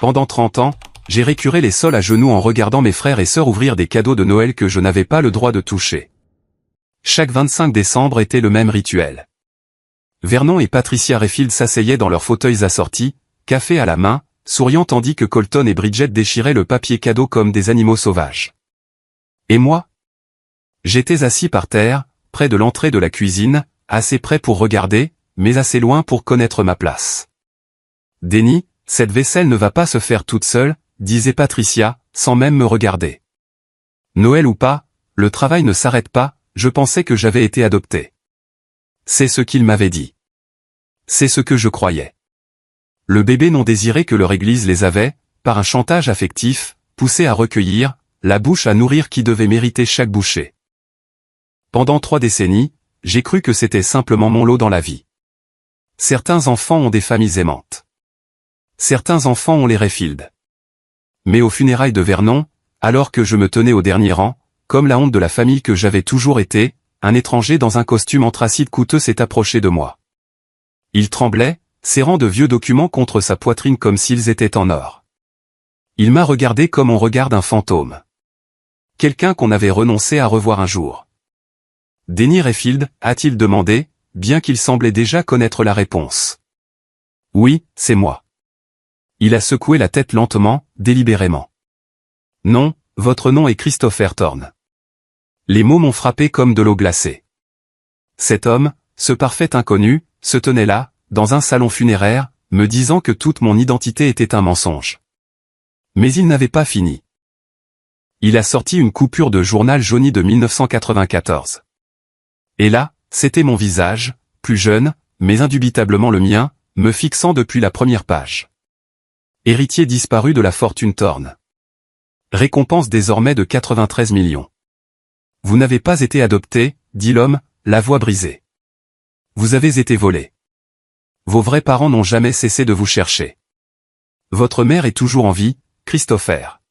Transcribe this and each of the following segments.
Pendant 30 ans, j'ai récuré les sols à genoux en regardant mes frères et sœurs ouvrir des cadeaux de Noël que je n'avais pas le droit de toucher. Chaque 25 décembre était le même rituel. Vernon et Patricia Rayfield s'asseyaient dans leurs fauteuils assortis, café à la main, souriant tandis que Colton et Bridget déchiraient le papier cadeau comme des animaux sauvages. Et moi? J'étais assis par terre, près de l'entrée de la cuisine, assez près pour regarder, mais assez loin pour connaître ma place. Denny, cette vaisselle ne va pas se faire toute seule, disait Patricia, sans même me regarder. Noël ou pas, le travail ne s'arrête pas, je pensais que j'avais été adopté. C'est ce qu'il m'avait dit. C'est ce que je croyais. Le bébé non désiré que leur église les avait, par un chantage affectif, poussé à recueillir, la bouche à nourrir qui devait mériter chaque bouchée. Pendant 3 décennies, j'ai cru que c'était simplement mon lot dans la vie. Certains enfants ont des familles aimantes. Certains enfants ont les Rayfield. Mais aux funérailles de Vernon, alors que je me tenais au dernier rang, comme la honte de la famille que j'avais toujours été, un étranger dans un costume anthracite coûteux s'est approché de moi. Il tremblait, serrant de vieux documents contre sa poitrine comme s'ils étaient en or. Il m'a regardé comme on regarde un fantôme. Quelqu'un qu'on avait renoncé à revoir un jour. Denny Rayfield, a-t-il demandé, bien qu'il semblait déjà connaître la réponse. Oui, c'est moi. Il a secoué la tête lentement, délibérément. Non, votre nom est Christopher Thorne. Les mots m'ont frappé comme de l'eau glacée. Cet homme, ce parfait inconnu, se tenait là, dans un salon funéraire, me disant que toute mon identité était un mensonge. Mais il n'avait pas fini. Il a sorti une coupure de journal jauni de 1994. Et là, c'était mon visage, plus jeune, mais indubitablement le mien, me fixant depuis la première page. Héritier disparu de la fortune Thorne. Récompense désormais de 93 millions. Vous n'avez pas été adopté, dit l'homme, la voix brisée. Vous avez été volé. Vos vrais parents n'ont jamais cessé de vous chercher. Votre mère est toujours en vie, Christopher.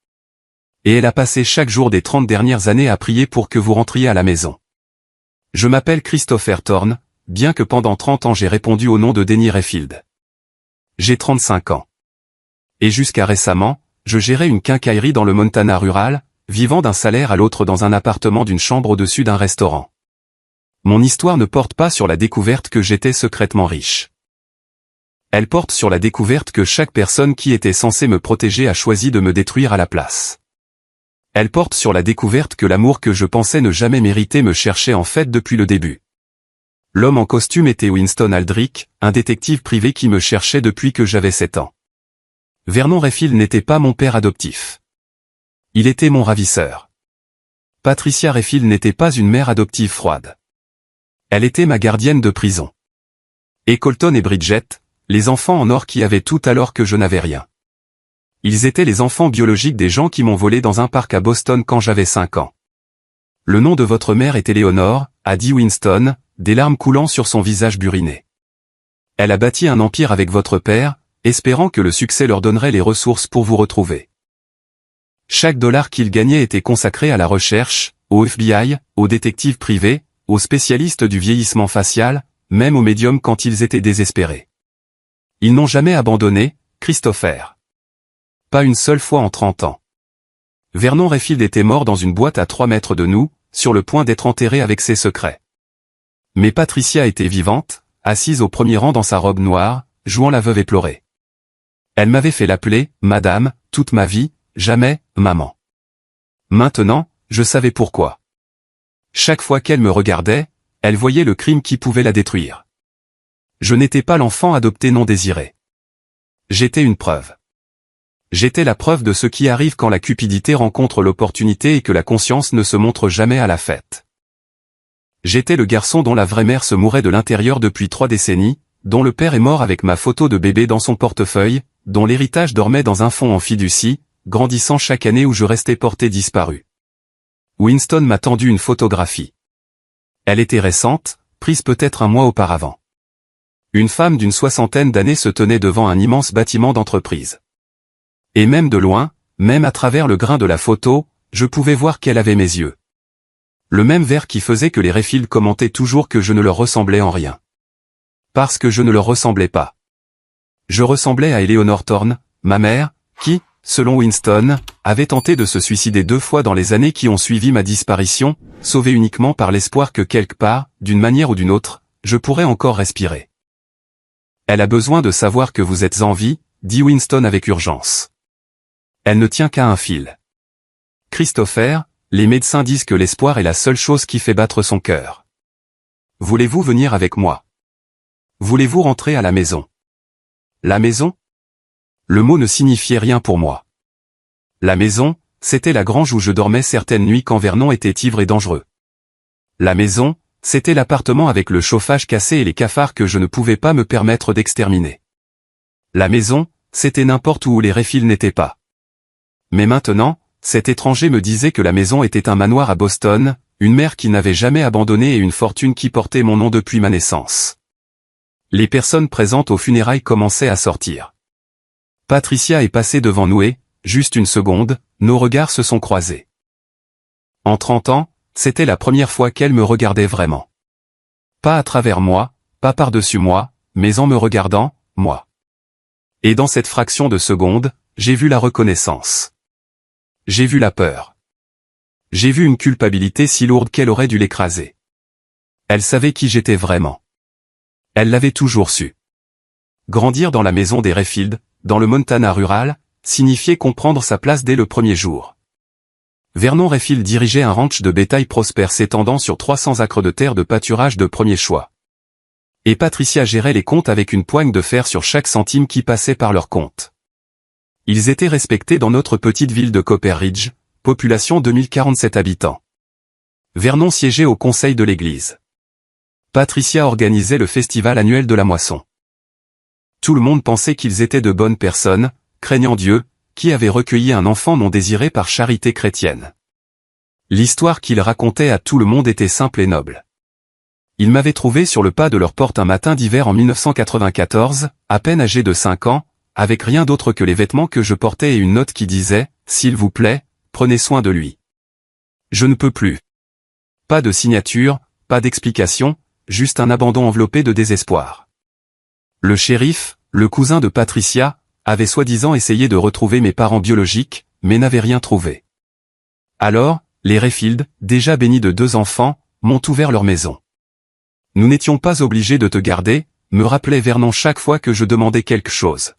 Et elle a passé chaque jour des 30 dernières années à prier pour que vous rentriez à la maison. Je m'appelle Christopher Thorne, bien que pendant 30 ans j'ai répondu au nom de Denny Rayfield. J'ai 35 ans. Et jusqu'à récemment, je gérais une quincaillerie dans le Montana rural, vivant d'un salaire à l'autre dans un appartement d'une chambre au-dessus d'un restaurant. Mon histoire ne porte pas sur la découverte que j'étais secrètement riche. Elle porte sur la découverte que chaque personne qui était censée me protéger a choisi de me détruire à la place. Elle porte sur la découverte que l'amour que je pensais ne jamais mériter me cherchait en fait depuis le début. L'homme en costume était Winston Aldrich, un détective privé qui me cherchait depuis que j'avais 7 ans. Vernon Rayfield n'était pas mon père adoptif. Il était mon ravisseur. Patricia Rayfield n'était pas une mère adoptive froide. Elle était ma gardienne de prison. Et Colton et Bridget, les enfants en or qui avaient tout alors que je n'avais rien. Ils étaient les enfants biologiques des gens qui m'ont volé dans un parc à Boston quand j'avais 5 ans. Le nom de votre mère est Éléonore, a dit Winston, des larmes coulant sur son visage buriné. Elle a bâti un empire avec votre père, espérant que le succès leur donnerait les ressources pour vous retrouver. Chaque dollar qu'il gagnait était consacré à la recherche, au FBI, aux détectives privés, aux spécialistes du vieillissement facial, même aux médiums quand ils étaient désespérés. Ils n'ont jamais abandonné, Christopher. Pas une seule fois en 30 ans. Vernon Rayfield était mort dans une boîte à 3 mètres de nous, sur le point d'être enterré avec ses secrets. Mais Patricia était vivante, assise au premier rang dans sa robe noire, jouant la veuve éplorée. Elle m'avait fait l'appeler, madame, toute ma vie, jamais, maman. Maintenant, je savais pourquoi. Chaque fois qu'elle me regardait, elle voyait le crime qui pouvait la détruire. Je n'étais pas l'enfant adopté non désiré. J'étais une preuve. J'étais la preuve de ce qui arrive quand la cupidité rencontre l'opportunité et que la conscience ne se montre jamais à la fête. J'étais le garçon dont la vraie mère se mourait de l'intérieur depuis 3 décennies, dont le père est mort avec ma photo de bébé dans son portefeuille, dont l'héritage dormait dans un fonds en fiducie, grandissant chaque année où je restais porté disparu. Winston m'a tendu une photographie. Elle était récente, prise peut-être un mois auparavant. Une femme d'une 60aine d'années se tenait devant un immense bâtiment d'entreprise. Et même de loin, même à travers le grain de la photo, je pouvais voir qu'elle avait mes yeux. Le même vert qui faisait que les Rayfield commentaient toujours que je ne leur ressemblais en rien. Parce que je ne leur ressemblais pas. Je ressemblais à Éléonore Thorne, ma mère, qui, selon Winston, avait tenté de se suicider 2 fois dans les années qui ont suivi ma disparition, sauvé uniquement par l'espoir que quelque part, d'une manière ou d'une autre, je pourrais encore respirer. Elle a besoin de savoir que vous êtes en vie, dit Winston avec urgence. Elle ne tient qu'à un fil. Christopher, les médecins disent que l'espoir est la seule chose qui fait battre son cœur. Voulez-vous venir avec moi? Voulez-vous rentrer à la maison? La maison? Le mot ne signifiait rien pour moi. La maison, c'était la grange où je dormais certaines nuits quand Vernon était ivre et dangereux. La maison, c'était l'appartement avec le chauffage cassé et les cafards que je ne pouvais pas me permettre d'exterminer. La maison, c'était n'importe où les Rayfield n'étaient pas. Mais maintenant, cet étranger me disait que la maison était un manoir à Boston, une mère qui n'avait jamais abandonné et une fortune qui portait mon nom depuis ma naissance. Les personnes présentes aux funérailles commençaient à sortir. Patricia est passée devant nous et, juste une seconde, nos regards se sont croisés. En 30 ans, c'était la première fois qu'elle me regardait vraiment. Pas à travers moi, pas par-dessus moi, mais en me regardant, moi. Et dans cette fraction de seconde, j'ai vu la reconnaissance. J'ai vu la peur. J'ai vu une culpabilité si lourde qu'elle aurait dû l'écraser. Elle savait qui j'étais vraiment. Elle l'avait toujours su. Grandir dans la maison des Rayfield, dans le Montana rural, signifiait comprendre sa place dès le premier jour. Vernon Rayfield dirigeait un ranch de bétail prospère s'étendant sur 300 acres de terre de pâturage de premier choix. Et Patricia gérait les comptes avec une poigne de fer sur chaque centime qui passait par leur compte. Ils étaient respectés dans notre petite ville de Copper Ridge, population 2047 habitants. Vernon siégeait au conseil de l'église. Patricia organisait le festival annuel de la moisson. Tout le monde pensait qu'ils étaient de bonnes personnes, craignant Dieu, qui avait recueilli un enfant non désiré par charité chrétienne. L'histoire qu'ils racontaient à tout le monde était simple et noble. Ils m'avaient trouvé sur le pas de leur porte un matin d'hiver en 1994, à peine âgé de 5 ans, avec rien d'autre que les vêtements que je portais et une note qui disait « S'il vous plaît, prenez soin de lui. » Je ne peux plus. Pas de signature, pas d'explication, juste un abandon enveloppé de désespoir. Le shérif, le cousin de Patricia, avait soi-disant essayé de retrouver mes parents biologiques, mais n'avait rien trouvé. Alors, les Rayfield, déjà bénis de 2 enfants, m'ont ouvert leur maison. Nous n'étions pas obligés de te garder, me rappelait Vernon chaque fois que je demandais quelque chose.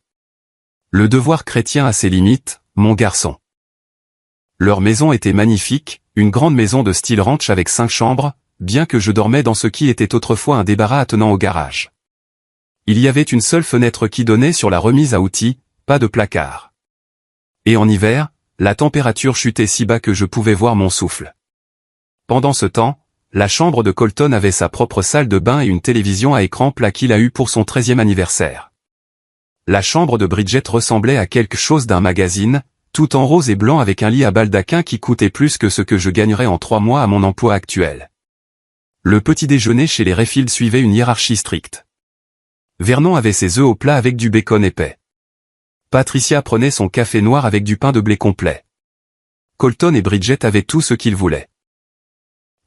Le devoir chrétien a ses limites, mon garçon. Leur maison était magnifique, une grande maison de style ranch avec 5 chambres, bien que je dormais dans ce qui était autrefois un débarras attenant au garage. Il y avait une seule fenêtre qui donnait sur la remise à outils, pas de placard. Et en hiver, la température chutait si bas que je pouvais voir mon souffle. Pendant ce temps, la chambre de Colton avait sa propre salle de bain et une télévision à écran plat qu'il a eue pour son 13e anniversaire. La chambre de Bridget ressemblait à quelque chose d'un magazine, tout en rose et blanc avec un lit à baldaquin qui coûtait plus que ce que je gagnerais en 3 mois à mon emploi actuel. Le petit déjeuner chez les Rayfield suivait une hiérarchie stricte. Vernon avait ses œufs au plat avec du bacon épais. Patricia prenait son café noir avec du pain de blé complet. Colton et Bridget avaient tout ce qu'ils voulaient.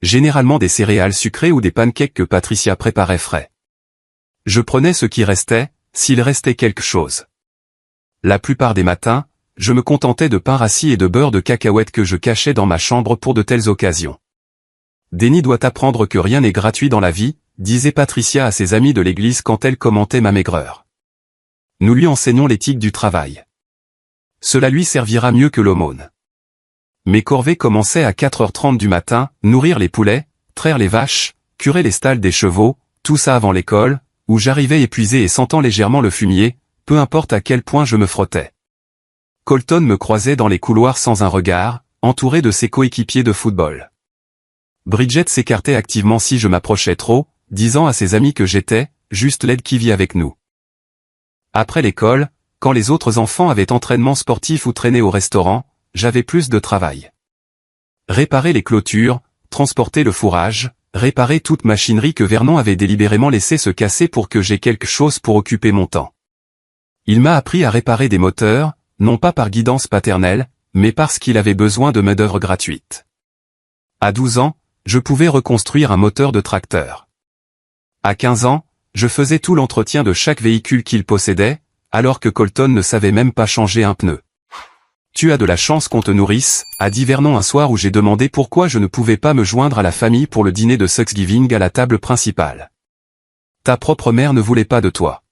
Généralement des céréales sucrées ou des pancakes que Patricia préparait frais. Je prenais ce qui restait, s'il restait quelque chose. La plupart des matins, je me contentais de pain rassis et de beurre de cacahuètes que je cachais dans ma chambre pour de telles occasions. Denny doit apprendre que rien n'est gratuit dans la vie, disait Patricia à ses amis de l'église quand elle commentait ma maigreur. Nous lui enseignons l'éthique du travail. Cela lui servira mieux que l'aumône. Mes corvées commençaient à 4h30 du matin, nourrir les poulets, traire les vaches, curer les stalles des chevaux, tout ça avant l'école, où j'arrivais épuisé et sentant légèrement le fumier, peu importe à quel point je me frottais. Colton me croisait dans les couloirs sans un regard, entouré de ses coéquipiers de football. Bridget s'écartait activement si je m'approchais trop, disant à ses amis que j'étais, juste l'aide qui vit avec nous. Après l'école, quand les autres enfants avaient entraînement sportif ou traînaient au restaurant, j'avais plus de travail. Réparer les clôtures, transporter le fourrage, réparer toute machinerie que Vernon avait délibérément laissé se casser pour que j'aie quelque chose pour occuper mon temps. Il m'a appris à réparer des moteurs, non pas par guidance paternelle, mais parce qu'il avait besoin de main-d'œuvre gratuite. À 12 ans, je pouvais reconstruire un moteur de tracteur. À 15 ans, je faisais tout l'entretien de chaque véhicule qu'il possédait, alors que Colton ne savait même pas changer un pneu. tu as de la chance qu'on te nourrisse, a dit Vernon un soir où j'ai demandé pourquoi je ne pouvais pas me joindre à la famille pour le dîner de Thanksgiving à la table principale. Ta propre mère ne voulait pas de toi.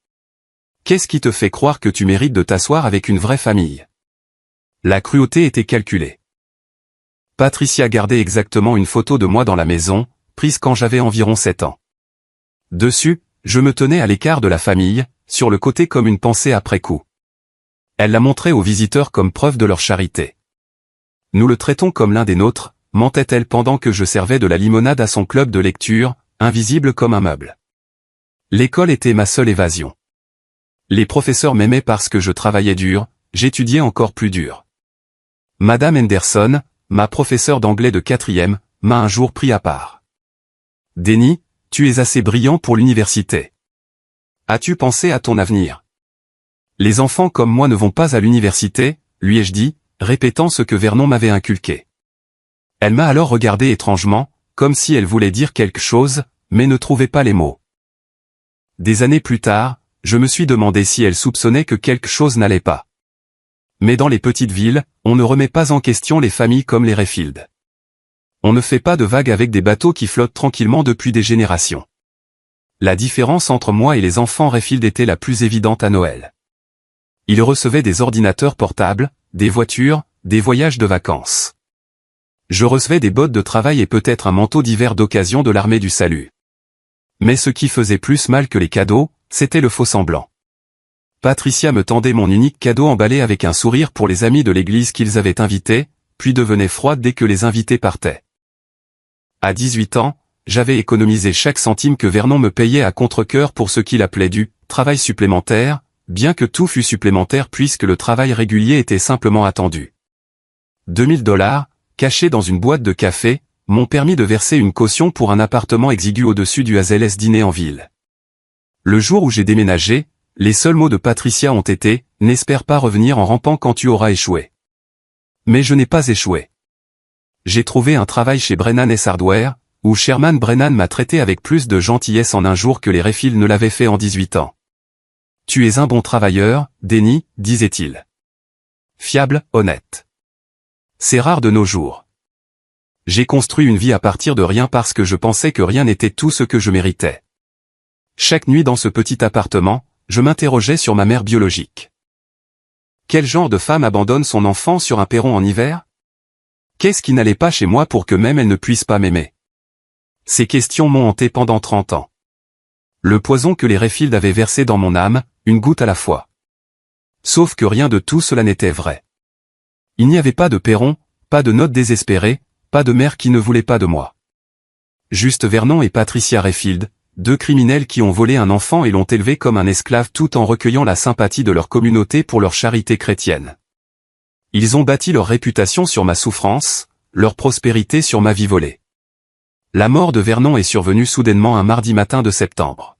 Qu'est-ce qui te fait croire que tu mérites de t'asseoir avec une vraie famille? La cruauté était calculée. Patricia gardait exactement une photo de moi dans la maison, prise quand j'avais environ 7 ans. Dessus, je me tenais à l'écart de la famille, sur le côté comme une pensée après coup. Elle la montrait aux visiteurs comme preuve de leur charité. Nous le traitons comme l'un des nôtres, mentait-elle pendant que je servais de la limonade à son club de lecture, invisible comme un meuble. L'école était ma seule évasion. Les professeurs m'aimaient parce que je travaillais dur, j'étudiais encore plus dur. Madame Henderson, ma professeure d'anglais de 4e, m'a un jour pris à part. Denny, tu es assez brillant pour l'université. As-tu pensé à ton avenir? Les enfants comme moi ne vont pas à l'université, lui ai-je dit, répétant ce que Vernon m'avait inculqué. Elle m'a alors regardé étrangement, comme si elle voulait dire quelque chose, mais ne trouvait pas les mots. Des années plus tard, je me suis demandé si elle soupçonnait que quelque chose n'allait pas. Mais dans les petites villes, on ne remet pas en question les familles comme les Rayfield. On ne fait pas de vagues avec des bateaux qui flottent tranquillement depuis des générations. La différence entre moi et les enfants Rayfield était la plus évidente à Noël. Ils recevaient des ordinateurs portables, des voitures, des voyages de vacances. Je recevais des bottes de travail et peut-être un manteau d'hiver d'occasion de l'armée du salut. Mais ce qui faisait plus mal que les cadeaux, c'était le faux-semblant. Patricia me tendait mon unique cadeau emballé avec un sourire pour les amis de l'église qu'ils avaient invités, puis devenait froide dès que les invités partaient. À 18 ans, j'avais économisé chaque centime que Vernon me payait à contre-cœur pour ce qu'il appelait du « travail supplémentaire », bien que tout fût supplémentaire puisque le travail régulier était simplement attendu. 2000 $, cachés dans une boîte de café, m'ont permis de verser une caution pour un appartement exigu au-dessus du Hazeles dîner en ville. Le jour où j'ai déménagé, les seuls mots de Patricia ont été « N'espère pas revenir en rampant quand tu auras échoué ». Mais je n'ai pas échoué. J'ai trouvé un travail chez Brennan & Hardware, où Sherman Brennan m'a traité avec plus de gentillesse en un jour que les Rayfield ne l'avaient fait en 18 ans. « Tu es un bon travailleur, Denny, disait-il. Fiable, honnête. C'est rare de nos jours. J'ai construit une vie à partir de rien parce que je pensais que rien n'était tout ce que je méritais. Chaque nuit dans ce petit appartement, je m'interrogeais sur ma mère biologique. Quel genre de femme abandonne son enfant sur un perron en hiver? Qu'est-ce qui n'allait pas chez moi pour que même elle ne puisse pas m'aimer? Ces questions m'ont hanté pendant 30 ans. Le poison que les Rayfield avaient versé dans mon âme, une goutte à la fois. Sauf que rien de tout cela n'était vrai. Il n'y avait pas de perron, pas de note désespérée, pas de mère qui ne voulait pas de moi. Juste Vernon et Patricia Rayfield, deux criminels qui ont volé un enfant et l'ont élevé comme un esclave tout en recueillant la sympathie de leur communauté pour leur charité chrétienne. Ils ont bâti leur réputation sur ma souffrance, leur prospérité sur ma vie volée. La mort de Vernon est survenue soudainement un mardi matin de septembre.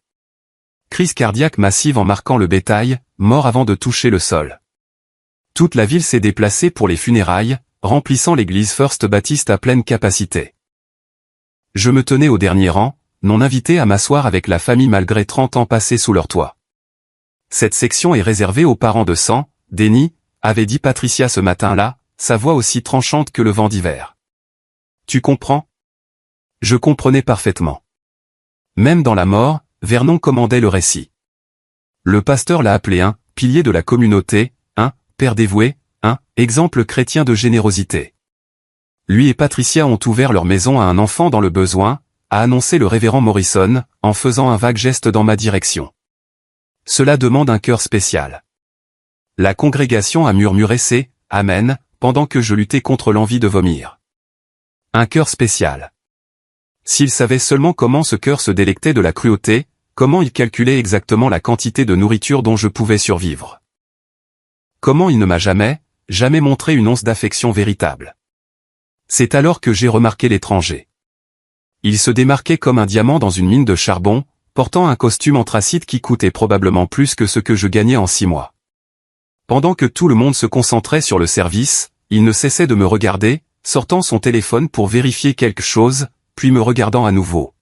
Crise cardiaque massive en marquant le bétail, mort avant de toucher le sol. Toute la ville s'est déplacée pour les funérailles, remplissant l'église First Baptist à pleine capacité. Je me tenais au dernier rang, non invité à m'asseoir avec la famille malgré 30 ans passés sous leur toit. Cette section est réservée aux parents de sang, Denny, avait dit Patricia ce matin-là, sa voix aussi tranchante que le vent d'hiver. Tu comprends? Je comprenais parfaitement. Même dans la mort, Vernon commandait le récit. Le pasteur l'a appelé un « pilier de la communauté », un « père dévoué », un « exemple chrétien de générosité ». Lui et Patricia ont ouvert leur maison à un enfant dans le besoin, a annoncé le révérend Morrison, en faisant un vague geste dans ma direction. Cela demande un cœur spécial. La congrégation a murmuré ses « Amen » pendant que je luttais contre l'envie de vomir. Un cœur spécial. S'il savait seulement comment ce cœur se délectait de la cruauté, comment il calculait exactement la quantité de nourriture dont je pouvais survivre. Comment il ne m'a jamais montré une once d'affection véritable. C'est alors que j'ai remarqué l'étranger. Il se démarquait comme un diamant dans une mine de charbon, portant un costume anthracite qui coûtait probablement plus que ce que je gagnais en 6 mois. Pendant que tout le monde se concentrait sur le service, il ne cessait de me regarder, sortant son téléphone pour vérifier quelque chose, puis me regardant à nouveau.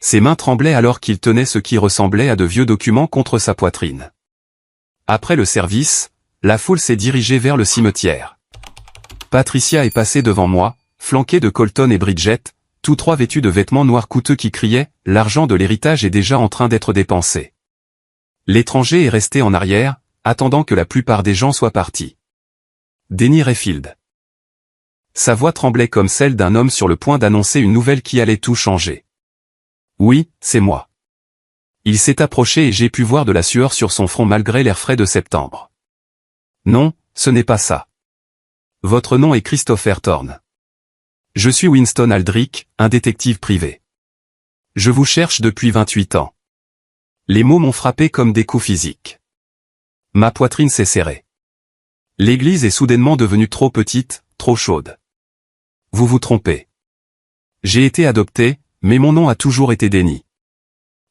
Ses mains tremblaient alors qu'il tenait ce qui ressemblait à de vieux documents contre sa poitrine. Après le service, La foule s'est dirigée vers le cimetière. Patricia est passée devant moi, flanquée de Colton et Bridget, tous trois vêtus de vêtements noirs coûteux qui criaient « L'argent de l'héritage est déjà en train d'être dépensé ». L'étranger est resté en arrière, attendant que la plupart des gens soient partis. Denny Rayfield. Sa voix tremblait comme celle d'un homme sur le point d'annoncer une nouvelle qui allait tout changer. Oui, c'est moi. Il s'est approché et j'ai pu voir de la sueur sur son front malgré l'air frais de septembre. Non, ce n'est pas ça. Votre nom est Christopher Thorne. Je suis Winston Aldrich, un détective privé. Je vous cherche depuis 28 ans. Les mots m'ont frappé comme des coups physiques. Ma poitrine s'est serrée. L'église est soudainement devenue trop petite, trop chaude. Vous vous trompez. J'ai été adopté, mais mon nom a toujours été Denny.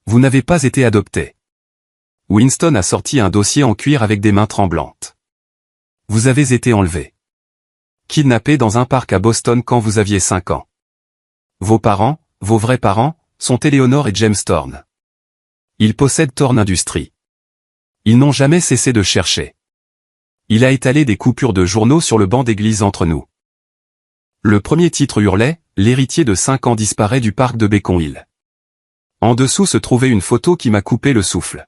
Vous n'avez pas été adopté. Winston a sorti un dossier en cuir avec des mains tremblantes. Vous avez été enlevé. Kidnappé dans un parc à Boston quand vous aviez 5 ans. Vos parents, vos vrais parents, sont Eleanor et James Thorne. Ils possèdent Thorne Industries. Ils n'ont jamais cessé de chercher. Il a étalé des coupures de journaux sur le banc d'église entre nous. Le premier titre hurlait « L'héritier de 5 ans disparaît du parc de Beacon Hill ». En dessous se trouvait une photo qui m'a coupé le souffle.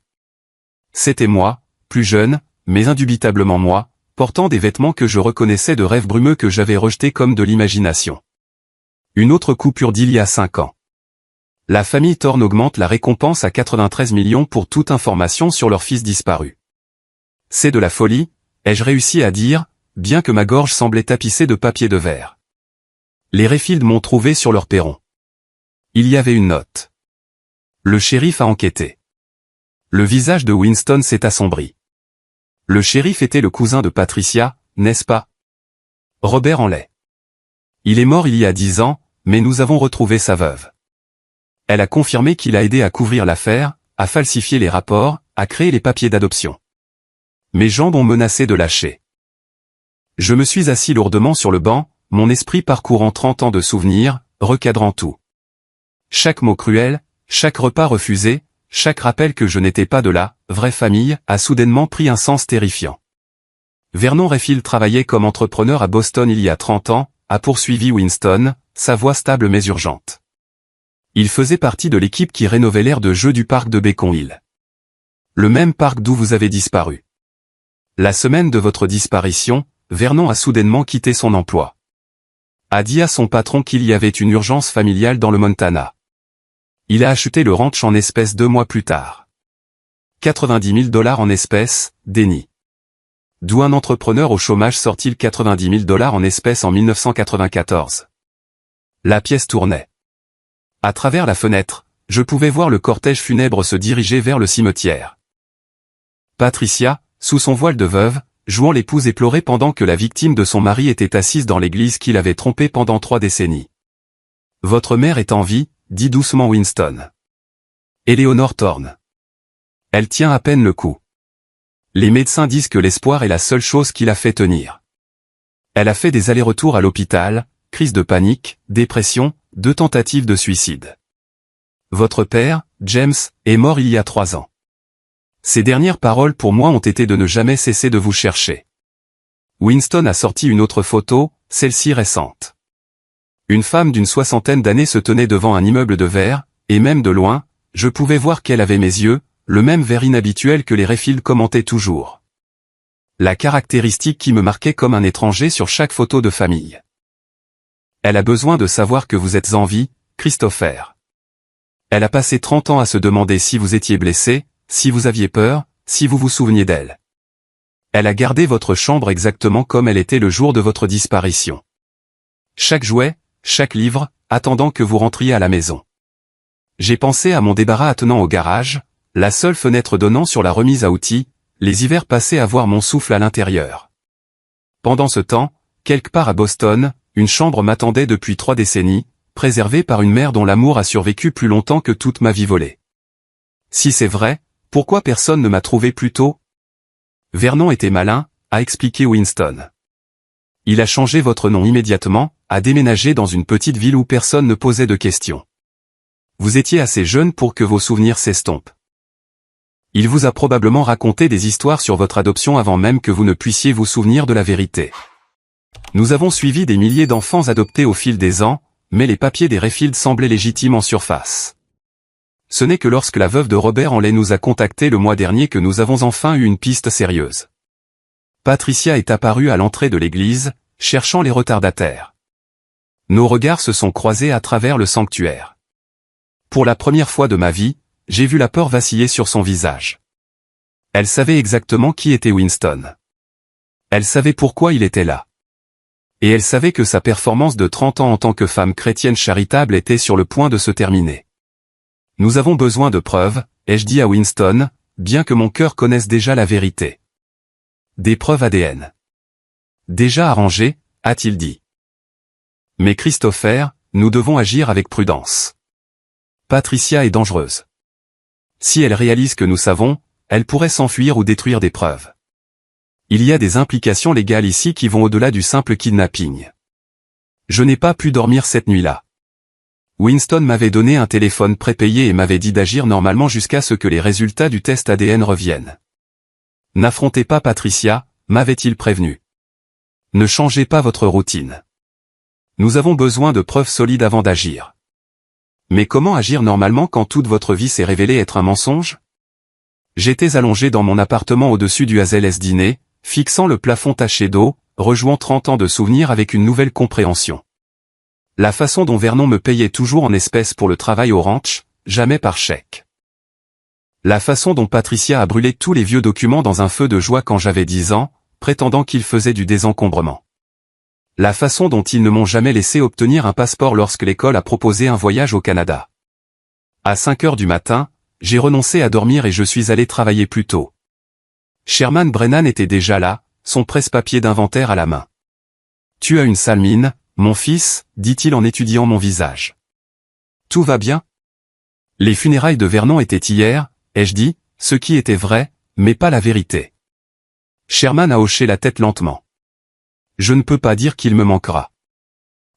C'était moi, plus jeune, mais indubitablement moi, portant des vêtements que je reconnaissais de rêves brumeux que j'avais rejetés comme de l'imagination. Une autre coupure d'il y a 5 ans. La famille Thorne augmente la récompense à 93 millions pour toute information sur leur fils disparu. C'est de la folie, ai-je réussi à dire, bien que ma gorge semblait tapissée de papier de verre. Les Rayfield m'ont trouvé sur leur perron. Il y avait une note. Le shérif a enquêté. Le visage de Winston s'est assombri. Le shérif était le cousin de Patricia, n'est-ce pas? Robert Henley. Il est mort il y a 10 ans, mais nous avons retrouvé sa veuve. Elle a confirmé qu'il a aidé à couvrir l'affaire, à falsifier les rapports, à créer les papiers d'adoption. Mes jambes ont menacé de lâcher. Je me suis assis lourdement sur le banc, mon esprit parcourant 30 ans de souvenirs, recadrant tout. Chaque mot cruel, chaque repas refusé, chaque rappel que je n'étais pas de la vraie famille a soudainement pris un sens terrifiant. Vernon Rayfield travaillait comme entrepreneur à Boston il y a 30 ans, a poursuivi Winston, sa voix stable mais urgente. Il faisait partie de l'équipe qui rénovait l'aire de jeu du parc de Beacon Hill. Le même parc d'où vous avez disparu. La semaine de votre disparition, Vernon a soudainement quitté son emploi. A dit à son patron qu'il y avait une urgence familiale dans le Montana. Il a acheté le ranch en espèces 2 mois plus tard. 90 000 $ en espèces, Denny. D'où un entrepreneur au chômage sort-il 90 000 $ en espèces en 1994. La pièce tournait. À travers la fenêtre, je pouvais voir le cortège funèbre se diriger vers le cimetière. Patricia, sous son voile de veuve, jouant l'épouse éplorée pendant que la victime de son mari était assise dans l'église qu'il avait trompée pendant 3 décennies. Votre mère est en vie, dit doucement Winston. Eleanor Thorne. Elle tient à peine le coup. Les médecins disent que l'espoir est la seule chose qui la fait tenir. Elle a fait des allers-retours à l'hôpital, crise de panique, dépression, 2 tentatives de suicide. Votre père, James, est mort il y a 3 ans. Ses dernières paroles pour moi ont été de ne jamais cesser de vous chercher. Winston a sorti une autre photo, celle-ci récente. Une femme d'une 60aine d'années se tenait devant un immeuble de verre, et même de loin, je pouvais voir qu'elle avait mes yeux, le même vert inhabituel que les Rayfield commentaient toujours. La caractéristique qui me marquait comme un étranger sur chaque photo de famille. Elle a besoin de savoir que vous êtes en vie, Christopher. Elle a passé 30 ans à se demander si vous étiez blessé, si vous aviez peur, si vous vous souveniez d'elle. Elle a gardé votre chambre exactement comme elle était le jour de votre disparition. Chaque jouet, chaque livre, attendant que vous rentriez à la maison. J'ai pensé à mon débarras attenant au garage, la seule fenêtre donnant sur la remise à outils, les hivers passés à voir mon souffle à l'intérieur. Pendant ce temps, quelque part à Boston, une chambre m'attendait depuis 3 décennies, préservée par une mère dont l'amour a survécu plus longtemps que toute ma vie volée. Si c'est vrai, pourquoi personne ne m'a trouvé plus tôt? Vernon était malin, a expliqué Winston. Il a changé votre nom immédiatement, a déménagé dans une petite ville où personne ne posait de questions. Vous étiez assez jeune pour que vos souvenirs s'estompent. Il vous a probablement raconté des histoires sur votre adoption avant même que vous ne puissiez vous souvenir de la vérité. Nous avons suivi des milliers d'enfants adoptés au fil des ans, mais les papiers des Rayfield semblaient légitimes en surface. Ce n'est que lorsque la veuve de Robert Henley nous a contactés le mois dernier que nous avons enfin eu une piste sérieuse. Patricia est apparue à l'entrée de l'église, cherchant les retardataires. Nos regards se sont croisés à travers le sanctuaire. Pour la première fois de ma vie, j'ai vu la peur vaciller sur son visage. Elle savait exactement qui était Winston. Elle savait pourquoi il était là. Et elle savait que sa performance de 30 ans en tant que femme chrétienne charitable était sur le point de se terminer. Nous avons besoin de preuves, ai-je dit à Winston, bien que mon cœur connaisse déjà la vérité. Des preuves ADN. Déjà arrangées, a-t-il dit. Mais Christopher, nous devons agir avec prudence. Patricia est dangereuse. Si elle réalise que nous savons, elle pourrait s'enfuir ou détruire des preuves. Il y a des implications légales ici qui vont au-delà du simple kidnapping. Je n'ai pas pu dormir cette nuit-là. Winston m'avait donné un téléphone prépayé et m'avait dit d'agir normalement jusqu'à ce que les résultats du test ADN reviennent. N'affrontez pas Patricia, m'avait-il prévenu. Ne changez pas votre routine. Nous avons besoin de preuves solides avant d'agir. Mais comment agir normalement quand toute votre vie s'est révélée être un mensonge? J'étais allongé dans mon appartement au-dessus du Hazel's dîner, fixant le plafond taché d'eau, rejouant 30 ans de souvenirs avec une nouvelle compréhension. La façon dont Vernon me payait toujours en espèces pour le travail au ranch, jamais par chèque. La façon dont Patricia a brûlé tous les vieux documents dans un feu de joie quand j'avais 10 ans, prétendant qu'il faisait du désencombrement. La façon dont ils ne m'ont jamais laissé obtenir un passeport lorsque l'école a proposé un voyage au Canada. À 5 heures du matin, j'ai renoncé à dormir et je suis allé travailler plus tôt. Sherman Brennan était déjà là, son presse-papier d'inventaire à la main. « Tu as une sale mine, mon fils, dit-il en étudiant mon visage. Tout va bien? Les funérailles de Vernon étaient hier, ai-je dit, ce qui était vrai, mais pas la vérité. Sherman a hoché la tête lentement. Je ne peux pas dire qu'il me manquera.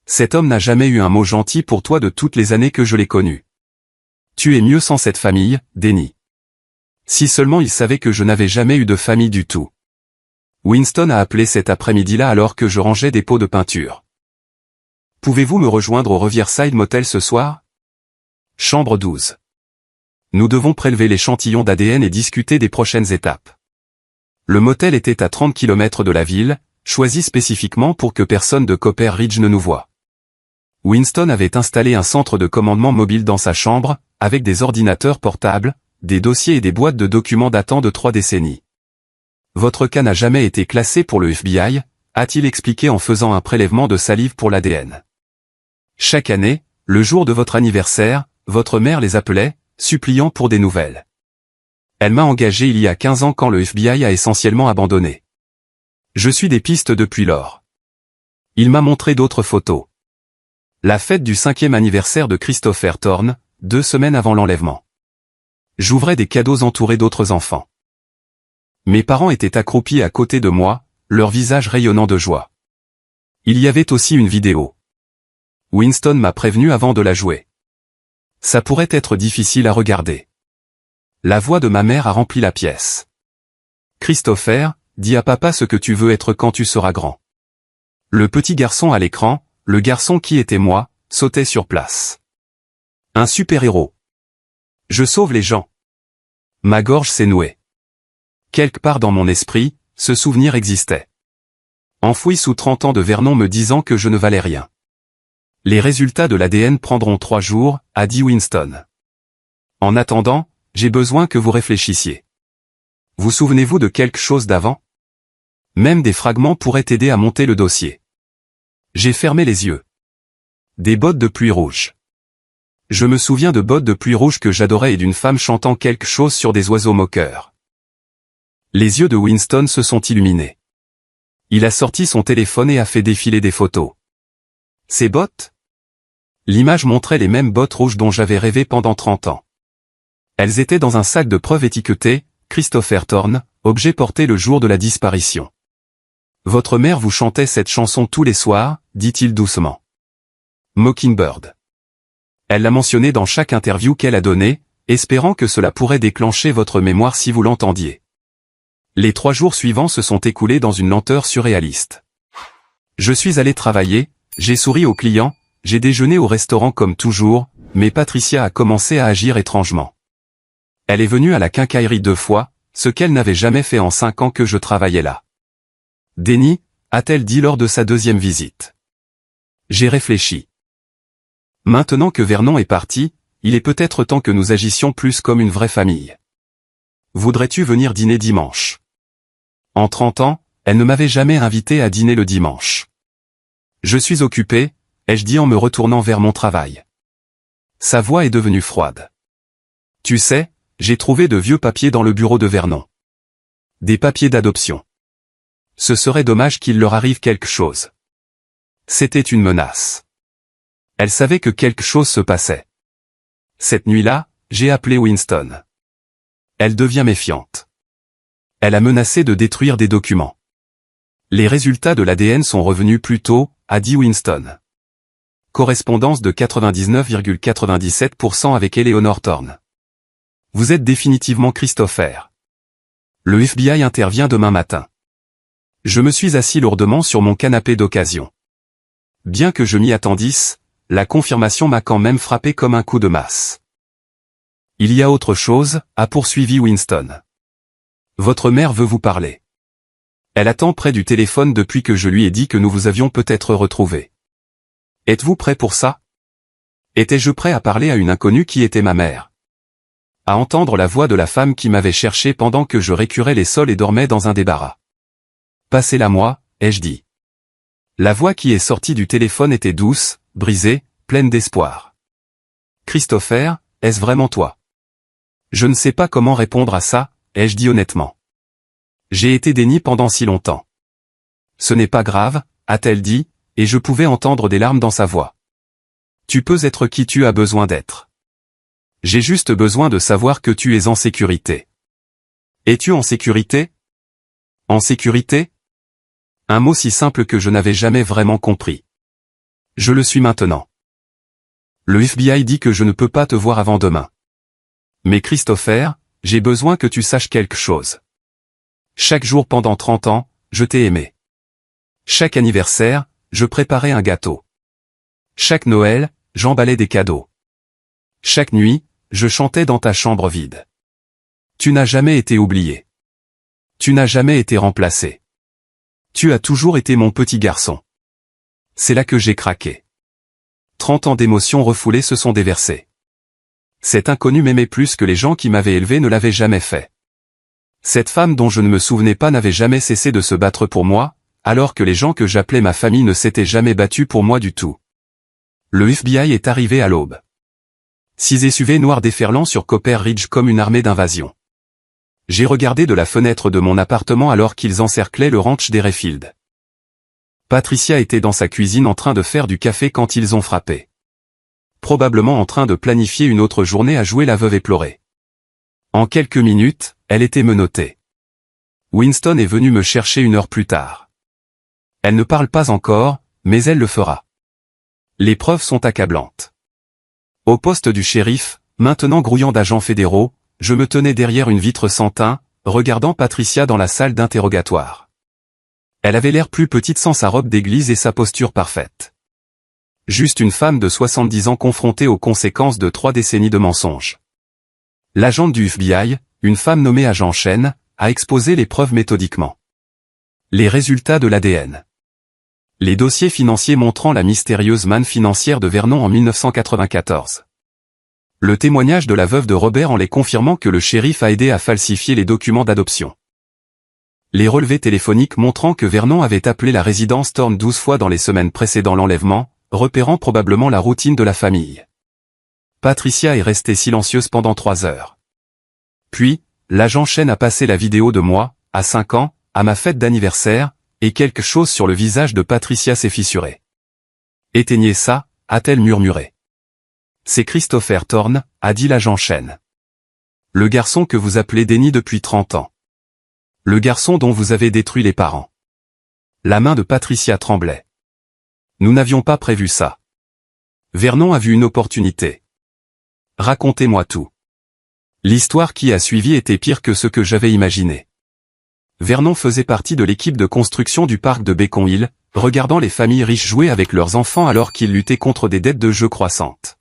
Cet homme n'a jamais eu un mot gentil pour toi de toutes les années que je l'ai connu. Tu es mieux sans cette famille, Denny. Si seulement il savait que je n'avais jamais eu de famille du tout. Winston a appelé cet après-midi-là alors que je rangeais des pots de peinture. Pouvez-vous me rejoindre au Riverside Motel ce soir? Chambre 12. Nous devons prélever l'échantillon d'ADN et discuter des prochaines étapes. Le motel était à 30 km de la ville, choisi spécifiquement pour que personne de Copper Ridge ne nous voie. Winston avait installé un centre de commandement mobile dans sa chambre, avec des ordinateurs portables, des dossiers et des boîtes de documents datant de 3 décennies. Votre cas n'a jamais été classé pour le FBI, a-t-il expliqué en faisant un prélèvement de salive pour l'ADN. Chaque année, le jour de votre anniversaire, votre mère les appelait, suppliant pour des nouvelles. Elle m'a engagé il y a 15 ans quand le FBI a essentiellement abandonné. Je suis des pistes depuis lors. Il m'a montré d'autres photos. La fête du 5e anniversaire de Christopher Thorne, 2 semaines avant l'enlèvement. J'ouvrais des cadeaux entourés d'autres enfants. Mes parents étaient accroupis à côté de moi, leur visage rayonnant de joie. Il y avait aussi une vidéo. Winston m'a prévenu avant de la jouer. Ça pourrait être difficile à regarder. La voix de ma mère a rempli la pièce. Christopher, dis à papa ce que tu veux être quand tu seras grand. Le petit garçon à l'écran, le garçon qui était moi, sautait sur place. Un super-héros. Je sauve les gens. Ma gorge s'est nouée. Quelque part dans mon esprit, ce souvenir existait. Enfoui sous 30 ans de Vernon me disant que je ne valais rien. Les résultats de l'ADN prendront 3 jours, a dit Winston. En attendant, j'ai besoin que vous réfléchissiez. Vous souvenez-vous de quelque chose d'avant? Même des fragments pourraient aider à monter le dossier. J'ai fermé les yeux. Des bottes de pluie rouge. Je me souviens de bottes de pluie rouge que j'adorais et d'une femme chantant quelque chose sur des oiseaux moqueurs. Les yeux de Winston se sont illuminés. Il a sorti son téléphone et a fait défiler des photos. Ces bottes? L'image montrait les mêmes bottes rouges dont j'avais rêvé pendant 30 ans. Elles étaient dans un sac de preuves étiqueté « Christopher Thorne », objet porté le jour de la disparition. Votre mère vous chantait cette chanson tous les soirs, dit-il doucement. Mockingbird. Elle l'a mentionné dans chaque interview qu'elle a donnée, espérant que cela pourrait déclencher votre mémoire si vous l'entendiez. Les 3 jours suivants se sont écoulés dans une lenteur surréaliste. Je suis allé travailler, j'ai souri aux clients, j'ai déjeuné au restaurant comme toujours, mais Patricia a commencé à agir étrangement. Elle est venue à la quincaillerie 2 fois, ce qu'elle n'avait jamais fait en 5 ans que je travaillais là. Denny, a-t-elle dit lors de sa 2e visite. J'ai réfléchi. Maintenant que Vernon est parti, il est peut-être temps que nous agissions plus comme une vraie famille. Voudrais-tu venir dîner dimanche? En 30 ans, elle ne m'avait jamais invité à dîner le dimanche. Je suis occupé, ai-je dit en me retournant vers mon travail. Sa voix est devenue froide. Tu sais, j'ai trouvé de vieux papiers dans le bureau de Vernon. Des papiers d'adoption. Ce serait dommage qu'il leur arrive quelque chose. C'était une menace. Elle savait que quelque chose se passait. Cette nuit-là, j'ai appelé Winston. Elle devient méfiante. Elle a menacé de détruire des documents. Les résultats de l'ADN sont revenus plus tôt, a dit Winston. Correspondance de 99,97% avec Eleanor Thorne. Vous êtes définitivement Christopher. Le FBI intervient demain matin. Je me suis assis lourdement sur mon canapé d'occasion. Bien que je m'y attendisse, la confirmation m'a quand même frappé comme un coup de masse. Il y a autre chose, a poursuivi Winston. Votre mère veut vous parler. Elle attend près du téléphone depuis que je lui ai dit que nous vous avions peut-être retrouvés. Êtes-vous prêt pour ça? Étais-je prêt à parler à une inconnue qui était ma mère? À entendre la voix de la femme qui m'avait cherché pendant que je récurais les sols et dormais dans un débarras. Passez-la moi, ai-je dit. La voix qui est sortie du téléphone était douce, brisée, pleine d'espoir. Christopher, est-ce vraiment toi? Je ne sais pas comment répondre à ça, ai-je dit honnêtement. J'ai été Denny pendant si longtemps. Ce n'est pas grave, a-t-elle dit, et je pouvais entendre des larmes dans sa voix. Tu peux être qui tu as besoin d'être. J'ai juste besoin de savoir que tu es en sécurité. Es-tu en sécurité? En sécurité? Un mot si simple que je n'avais jamais vraiment compris. Je le suis maintenant. Le FBI dit que je ne peux pas te voir avant demain. Mais Christopher, j'ai besoin que tu saches quelque chose. Chaque jour pendant 30 ans, je t'ai aimé. Chaque anniversaire, je préparais un gâteau. Chaque Noël, j'emballais des cadeaux. Chaque nuit, je chantais dans ta chambre vide. Tu n'as jamais été oublié. Tu n'as jamais été remplacé. Tu as toujours été mon petit garçon. C'est là que j'ai craqué. 30 ans d'émotions refoulées se sont déversées. Cet inconnu m'aimait plus que les gens qui m'avaient élevé ne l'avaient jamais fait. Cette femme dont je ne me souvenais pas n'avait jamais cessé de se battre pour moi, alors que les gens que j'appelais ma famille ne s'étaient jamais battus pour moi du tout. Le FBI est arrivé à l'aube. 6 SUV noirs déferlant sur Copper Ridge comme une armée d'invasion. J'ai regardé de la fenêtre de mon appartement alors qu'ils encerclaient le ranch d'Errefield. Patricia était dans sa cuisine en train de faire du café quand ils ont frappé. Probablement en train de planifier une autre journée à jouer la veuve éplorée. En quelques minutes, elle était menottée. Winston est venu me chercher 1 heure plus tard. Elle ne parle pas encore, mais elle le fera. Les preuves sont accablantes. Au poste du shérif, maintenant grouillant d'agents fédéraux, je me tenais derrière une vitre sans teint, regardant Patricia dans la salle d'interrogatoire. Elle avait l'air plus petite sans sa robe d'église et sa posture parfaite. Juste une femme de 70 ans confrontée aux conséquences de 3 décennies de mensonges. L'agente du FBI, une femme nommée agent Chen, a exposé les preuves méthodiquement. Les résultats de l'ADN. Les dossiers financiers montrant la mystérieuse manne financière de Vernon en 1994. Le témoignage de la veuve de Robert en les confirmant que le shérif a aidé à falsifier les documents d'adoption. Les relevés téléphoniques montrant que Vernon avait appelé la résidence Thorne 12 fois dans les semaines précédant l'enlèvement, repérant probablement la routine de la famille. Patricia est restée silencieuse pendant 3 heures. Puis, l'agent Chen a passé la vidéo de moi, à 5 ans, à ma fête d'anniversaire, et quelque chose sur le visage de Patricia s'est fissuré. « Éteignez ça », a-t-elle murmuré. « C'est Christopher Thorne », a dit l'agent Chen. « Le garçon que vous appelez Denny depuis 30 ans. Le garçon dont vous avez détruit les parents. » La main de Patricia tremblait. « Nous n'avions pas prévu ça. Vernon a vu une opportunité. Racontez-moi tout. » L'histoire qui a suivi était pire que ce que j'avais imaginé. Vernon faisait partie de l'équipe de construction du parc de Beacon Hill, regardant les familles riches jouer avec leurs enfants alors qu'ils luttaient contre des dettes de jeu croissantes.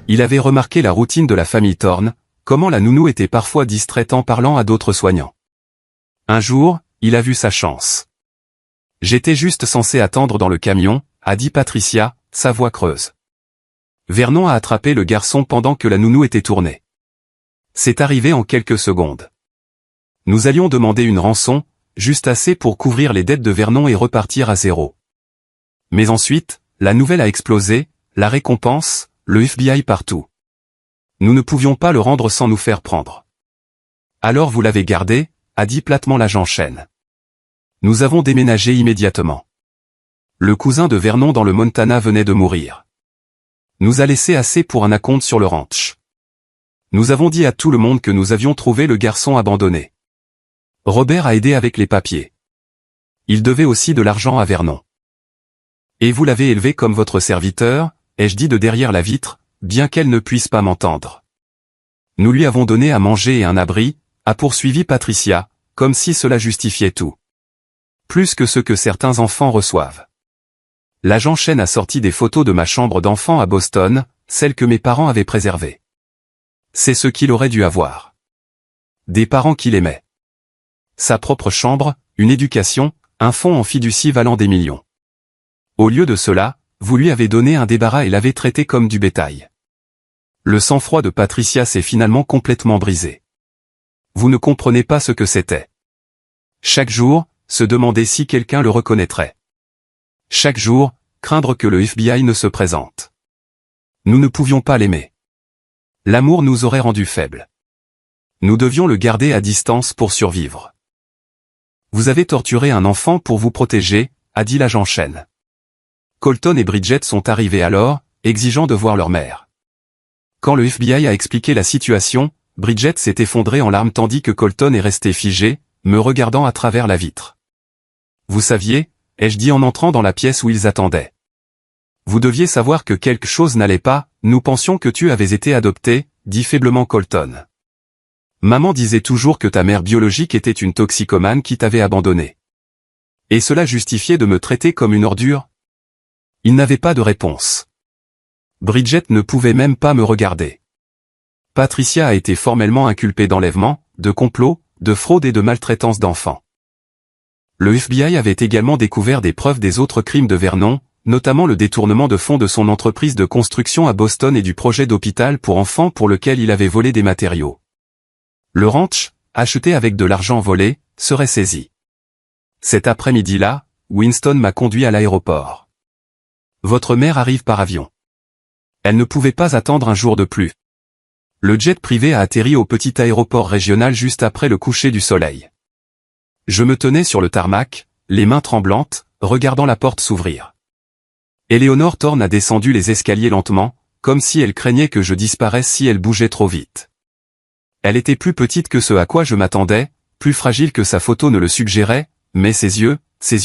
Il avait remarqué la routine de la famille Thorne, comment la nounou était parfois distraite en parlant à d'autres soignants. Un jour, il a vu sa chance. « J'étais juste censé attendre dans le camion », a dit Patricia, sa voix creuse. Vernon a attrapé le garçon pendant que la nounou était tournée. C'est arrivé en quelques secondes. Nous allions demander une rançon, juste assez pour couvrir les dettes de Vernon et repartir à zéro. Mais ensuite, la nouvelle a explosé, la récompense, le FBI partout. Nous ne pouvions pas le rendre sans nous faire prendre. Alors vous l'avez gardé, a dit platement l'agent Chen. Nous avons déménagé immédiatement. Le cousin de Vernon dans le Montana venait de mourir. Nous a laissé assez pour un acompte sur le ranch. Nous avons dit à tout le monde que nous avions trouvé le garçon abandonné. Robert a aidé avec les papiers. Il devait aussi de l'argent à Vernon. Et vous l'avez élevé comme votre serviteur, ai-je dit de derrière la vitre, bien qu'elle ne puisse pas m'entendre. Nous lui avons donné à manger et un abri, a poursuivi Patricia, comme si cela justifiait tout. Plus que ce que certains enfants reçoivent. L'agent Chen a sorti des photos de ma chambre d'enfant à Boston, celles que mes parents avaient préservées. C'est ce qu'il aurait dû avoir. Des parents qu'il aimait. Sa propre chambre, une éducation, un fonds en fiducie valant des millions. Au lieu de cela, vous lui avez donné un débarras et l'avez traité comme du bétail. Le sang-froid de Patricia s'est finalement complètement brisé. Vous ne comprenez pas ce que c'était. Chaque jour, se demander si quelqu'un le reconnaîtrait. Chaque jour, craindre que le FBI ne se présente. Nous ne pouvions pas l'aimer. L'amour nous aurait rendus faibles. Nous devions le garder à distance pour survivre. Vous avez torturé un enfant pour vous protéger, a dit l'agent Chen. Colton et Bridget sont arrivés alors, exigeant de voir leur mère. Quand le FBI a expliqué la situation, Bridget s'est effondrée en larmes tandis que Colton est resté figé, me regardant à travers la vitre. Vous saviez, ai-je dit en entrant dans la pièce où ils attendaient. Vous deviez savoir que quelque chose n'allait pas, nous pensions que tu avais été adopté, dit faiblement Colton. Maman disait toujours que ta mère biologique était une toxicomane qui t'avait abandonné. Et cela justifiait de me traiter comme une ordure? Il n'avait pas de réponse. Bridget ne pouvait même pas me regarder. Patricia a été formellement inculpée d'enlèvement, de complot, de fraude et de maltraitance d'enfants. Le FBI avait également découvert des preuves des autres crimes de Vernon, notamment le détournement de fonds de son entreprise de construction à Boston et du projet d'hôpital pour enfants pour lequel il avait volé des matériaux. Le ranch, acheté avec de l'argent volé, serait saisi. Cet après-midi-là, Winston m'a conduit à l'aéroport. Votre mère arrive par avion. Elle ne pouvait pas attendre un jour de plus. Le jet privé a atterri au petit aéroport régional juste après le coucher du soleil. Je me tenais sur le tarmac, les mains tremblantes, regardant la porte s'ouvrir. Eleanor Thorne a descendu les escaliers lentement, comme si elle craignait que je disparaisse si elle bougeait trop vite. Elle était plus petite que ce à quoi je m'attendais, plus fragile que sa photo ne le suggérait, mais ses yeux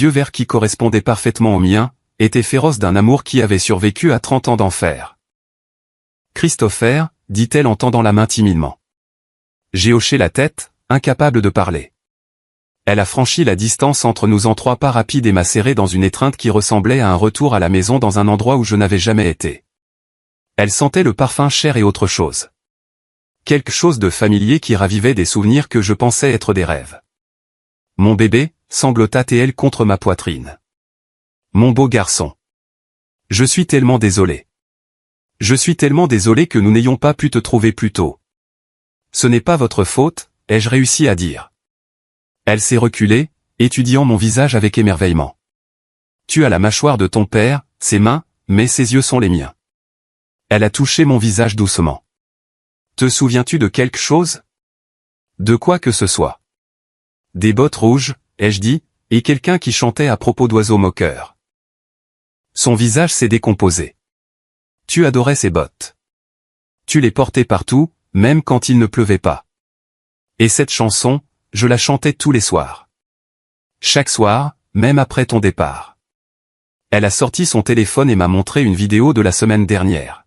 verts qui correspondaient parfaitement aux miens, étaient féroces d'un amour qui avait survécu à 30 ans d'enfer. Christopher, dit-elle en tendant la main timidement. J'ai hoché la tête, incapable de parler. Elle a franchi la distance entre nous en 3 pas rapides et m'a serré dans une étreinte qui ressemblait à un retour à la maison dans un endroit où je n'avais jamais été. Elle sentait le parfum cher et autre chose. Quelque chose de familier qui ravivait des souvenirs que je pensais être des rêves. Mon bébé, sanglota-t-elle contre ma poitrine. Mon beau garçon. Je suis tellement désolé. Je suis tellement désolé que nous n'ayons pas pu te trouver plus tôt. Ce n'est pas votre faute, ai-je réussi à dire. Elle s'est reculée, étudiant mon visage avec émerveillement. Tu as la mâchoire de ton père, ses mains, mais ses yeux sont les miens. Elle a touché mon visage doucement. Te souviens-tu de quelque chose? De quoi que ce soit. Des bottes rouges, ai-je dit, et quelqu'un qui chantait à propos d'oiseaux moqueurs. Son visage s'est décomposé. Tu adorais ces bottes. Tu les portais partout, même quand il ne pleuvait pas. Et cette chanson, je la chantais tous les soirs. Chaque soir, même après ton départ. Elle a sorti son téléphone et m'a montré une vidéo de la semaine dernière.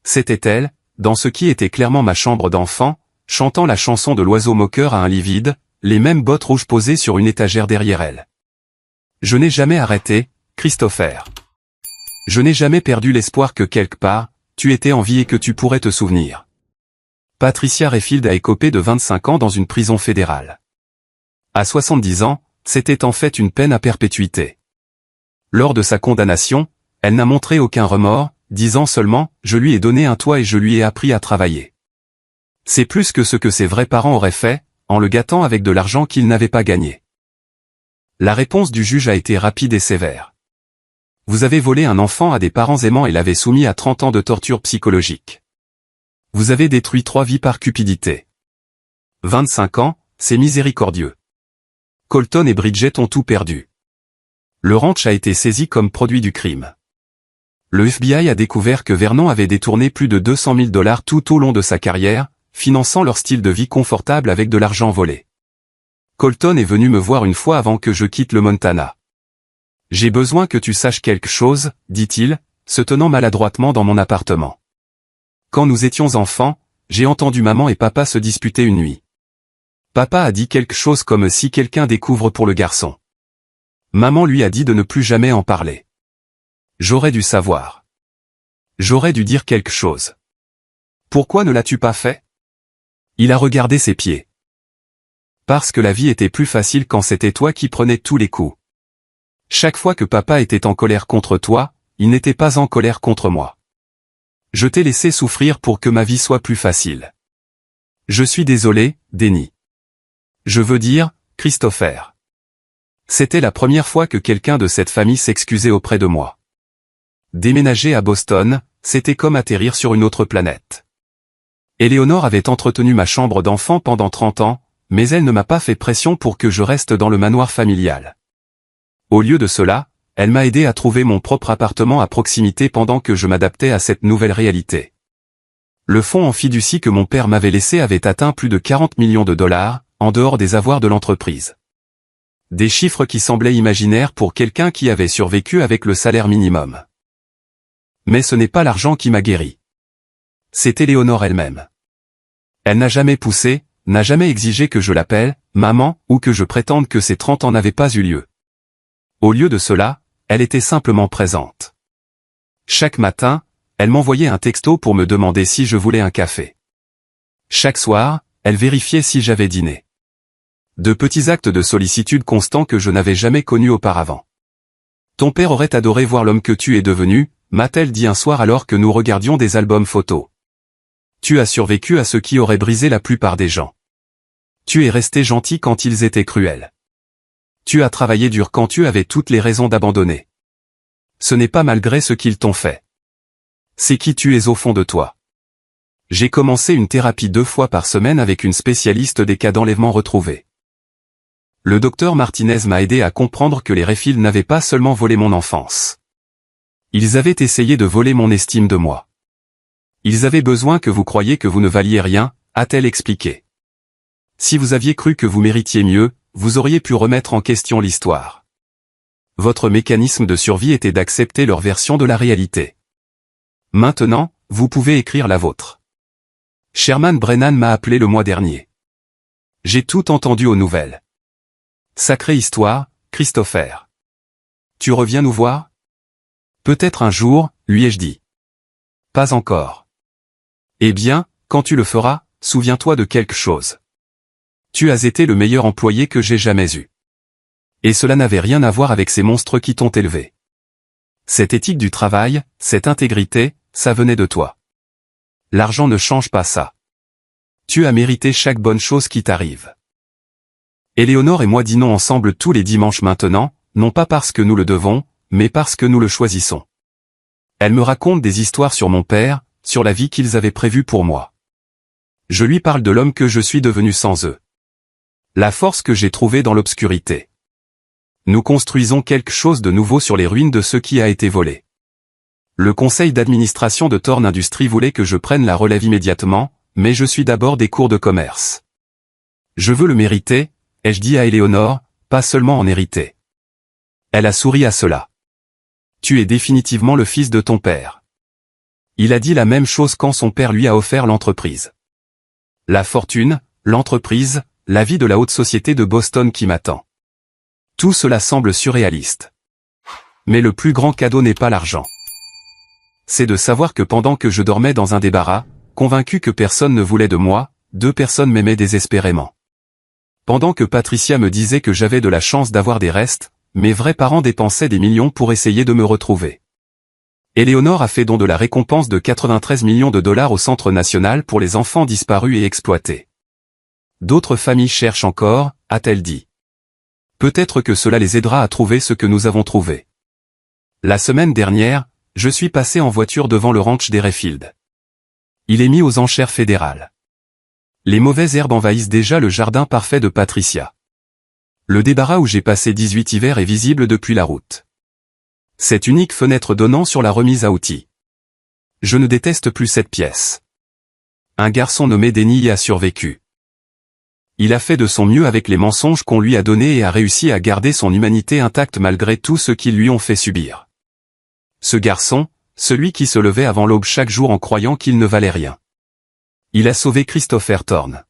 C'était elle, dans ce qui était clairement ma chambre d'enfant, chantant la chanson de l'oiseau moqueur à un lit vide, les mêmes bottes rouges posées sur une étagère derrière elle. Je n'ai jamais arrêté, Christopher. Je n'ai jamais perdu l'espoir que quelque part, tu étais en vie et que tu pourrais te souvenir. Patricia Rayfield a écopé de 25 ans dans une prison fédérale. À 70 ans, c'était en fait une peine à perpétuité. Lors de sa condamnation, elle n'a montré aucun remords, disant seulement « Je lui ai donné un toit et je lui ai appris à travailler ». C'est plus que ce que ses vrais parents auraient fait, en le gâtant avec de l'argent qu'ils n'avaient pas gagné. La réponse du juge a été rapide et sévère. Vous avez volé un enfant à des parents aimants et l'avez soumis à 30 ans de torture psychologique. Vous avez détruit 3 vies par cupidité. 25 ans, c'est miséricordieux. Colton et Bridget ont tout perdu. Le ranch a été saisi comme produit du crime. Le FBI a découvert que Vernon avait détourné plus de 200 000 $ tout au long de sa carrière, finançant leur style de vie confortable avec de l'argent volé. Colton est venu me voir une fois avant que je quitte le Montana. J'ai besoin que tu saches quelque chose, dit-il, se tenant maladroitement dans mon appartement. Quand nous étions enfants, j'ai entendu maman et papa se disputer une nuit. Papa a dit quelque chose comme si quelqu'un découvre pour le garçon. Maman lui a dit de ne plus jamais en parler. J'aurais dû savoir. J'aurais dû dire quelque chose. Pourquoi ne l'as-tu pas fait? Il a regardé ses pieds. Parce que la vie était plus facile quand c'était toi qui prenais tous les coups. Chaque fois que papa était en colère contre toi, il n'était pas en colère contre moi. Je t'ai laissé souffrir pour que ma vie soit plus facile. Je suis désolé, Denny. Je veux dire, Christopher. C'était la première fois que quelqu'un de cette famille s'excusait auprès de moi. Déménager à Boston, c'était comme atterrir sur une autre planète. Éléonore avait entretenu ma chambre d'enfant pendant 30 ans, mais elle ne m'a pas fait pression pour que je reste dans le manoir familial. Au lieu de cela, elle m'a aidé à trouver mon propre appartement à proximité pendant que je m'adaptais à cette nouvelle réalité. Le fonds en fiducie que mon père m'avait laissé avait atteint plus de 40 millions de $, en dehors des avoirs de l'entreprise. Des chiffres qui semblaient imaginaires pour quelqu'un qui avait survécu avec le salaire minimum. Mais ce n'est pas l'argent qui m'a guéri. C'est Éléonore elle-même. Elle n'a jamais poussé, n'a jamais exigé que je l'appelle « maman » ou que je prétende que ces 30 ans n'avaient pas eu lieu. Au lieu de cela, elle était simplement présente. Chaque matin, elle m'envoyait un texto pour me demander si je voulais un café. Chaque soir, elle vérifiait si j'avais dîné. De petits actes de sollicitude constants que je n'avais jamais connus auparavant. Ton père aurait adoré voir l'homme que tu es devenu, m'a-t-elle dit un soir alors que nous regardions des albums photos. Tu as survécu à ce qui aurait brisé la plupart des gens. Tu es resté gentil quand ils étaient cruels. Tu as travaillé dur quand tu avais toutes les raisons d'abandonner. Ce n'est pas malgré ce qu'ils t'ont fait. C'est qui tu es au fond de toi. J'ai commencé une thérapie 2 fois par semaine avec une spécialiste des cas d'enlèvement retrouvés. Le docteur Martinez m'a aidé à comprendre que les Rayfield n'avaient pas seulement volé mon enfance. Ils avaient essayé de voler mon estime de moi. Ils avaient besoin que vous croyiez que vous ne valiez rien, a-t-elle expliqué. Si vous aviez cru que vous méritiez mieux, vous auriez pu remettre en question l'histoire. Votre mécanisme de survie était d'accepter leur version de la réalité. Maintenant, vous pouvez écrire la vôtre. Sherman Brennan m'a appelé le mois dernier. J'ai tout entendu aux nouvelles. Sacrée histoire, Christopher. Tu reviens nous voir? Peut-être un jour, lui ai-je dit. Pas encore. Eh bien, quand tu le feras, souviens-toi de quelque chose. Tu as été le meilleur employé que j'ai jamais eu. Et cela n'avait rien à voir avec ces monstres qui t'ont élevé. Cette éthique du travail, cette intégrité, ça venait de toi. L'argent ne change pas ça. Tu as mérité chaque bonne chose qui t'arrive. Éléonore et moi dînons ensemble tous les dimanches maintenant, non pas parce que nous le devons, mais parce que nous le choisissons. Elle me raconte des histoires sur mon père, sur la vie qu'ils avaient prévue pour moi. Je lui parle de l'homme que je suis devenu sans eux. La force que j'ai trouvée dans l'obscurité. Nous construisons quelque chose de nouveau sur les ruines de ce qui a été volé. Le conseil d'administration de Thorne Industries voulait que je prenne la relève immédiatement, mais je suis d'abord des cours de commerce. Je veux le mériter, ai-je dit à Éléonore, pas seulement en hériter. Elle a souri à cela. Tu es définitivement le fils de ton père. Il a dit la même chose quand son père lui a offert l'entreprise. La fortune, l'entreprise, la vie de la haute société de Boston qui m'attend. Tout cela semble surréaliste. Mais le plus grand cadeau n'est pas l'argent. C'est de savoir que pendant que je dormais dans un débarras, convaincu que personne ne voulait de moi, 2 personnes m'aimaient désespérément. Pendant que Patricia me disait que j'avais de la chance d'avoir des restes, mes vrais parents dépensaient des millions pour essayer de me retrouver. Éléonore a fait don de la récompense de 93 millions de dollars au Centre national pour les enfants disparus et exploités. D'autres familles cherchent encore, a-t-elle dit. Peut-être que cela les aidera à trouver ce que nous avons trouvé. La semaine dernière, je suis passé en voiture devant le ranch des Rayfield. Il est mis aux enchères fédérales. Les mauvaises herbes envahissent déjà le jardin parfait de Patricia. Le débarras où j'ai passé 18 hivers est visible depuis la route. Cette unique fenêtre donnant sur la remise à outils. Je ne déteste plus cette pièce. Un garçon nommé Denny y a survécu. Il a fait de son mieux avec les mensonges qu'on lui a donnés et a réussi à garder son humanité intacte malgré tout ce qu'ils lui ont fait subir. Ce garçon, celui qui se levait avant l'aube chaque jour en croyant qu'il ne valait rien. Il a sauvé Christopher Thorne.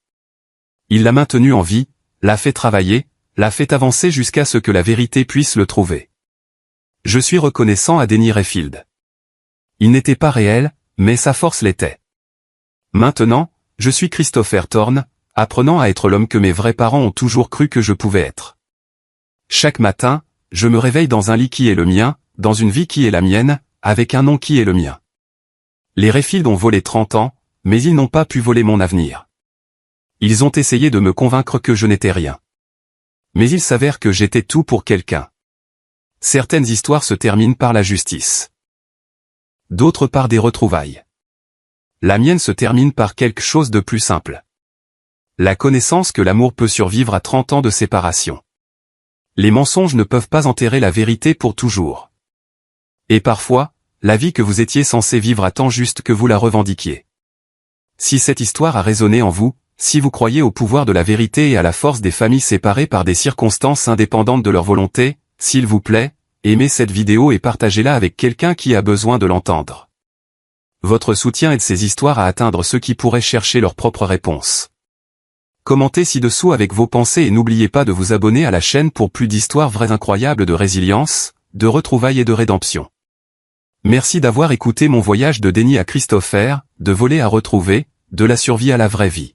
Il l'a maintenu en vie, l'a fait travailler, l'a fait avancer jusqu'à ce que la vérité puisse le trouver. Je suis reconnaissant à Denny Rayfield. Il n'était pas réel, mais sa force l'était. Maintenant, je suis Christopher Thorne, apprenant à être l'homme que mes vrais parents ont toujours cru que je pouvais être. Chaque matin, je me réveille dans un lit qui est le mien, dans une vie qui est la mienne, avec un nom qui est le mien. Les Rayfield ont volé 30 ans, mais ils n'ont pas pu voler mon avenir. Ils ont essayé de me convaincre que je n'étais rien. Mais il s'avère que j'étais tout pour quelqu'un. Certaines histoires se terminent par la justice. D'autres par des retrouvailles. La mienne se termine par quelque chose de plus simple. La connaissance que l'amour peut survivre à 30 ans de séparation. Les mensonges ne peuvent pas enterrer la vérité pour toujours. Et parfois, la vie que vous étiez censé vivre attend juste que vous la revendiquiez. Si cette histoire a résonné en vous, si vous croyez au pouvoir de la vérité et à la force des familles séparées par des circonstances indépendantes de leur volonté, s'il vous plaît, aimez cette vidéo et partagez-la avec quelqu'un qui a besoin de l'entendre. Votre soutien aide ces histoires à atteindre ceux qui pourraient chercher leur propre réponse. Commentez ci-dessous avec vos pensées et n'oubliez pas de vous abonner à la chaîne pour plus d'histoires vraies incroyables de résilience, de retrouvailles et de rédemption. Merci d'avoir écouté mon voyage de Denny à Christopher, de voler à retrouver, de la survie à la vraie vie.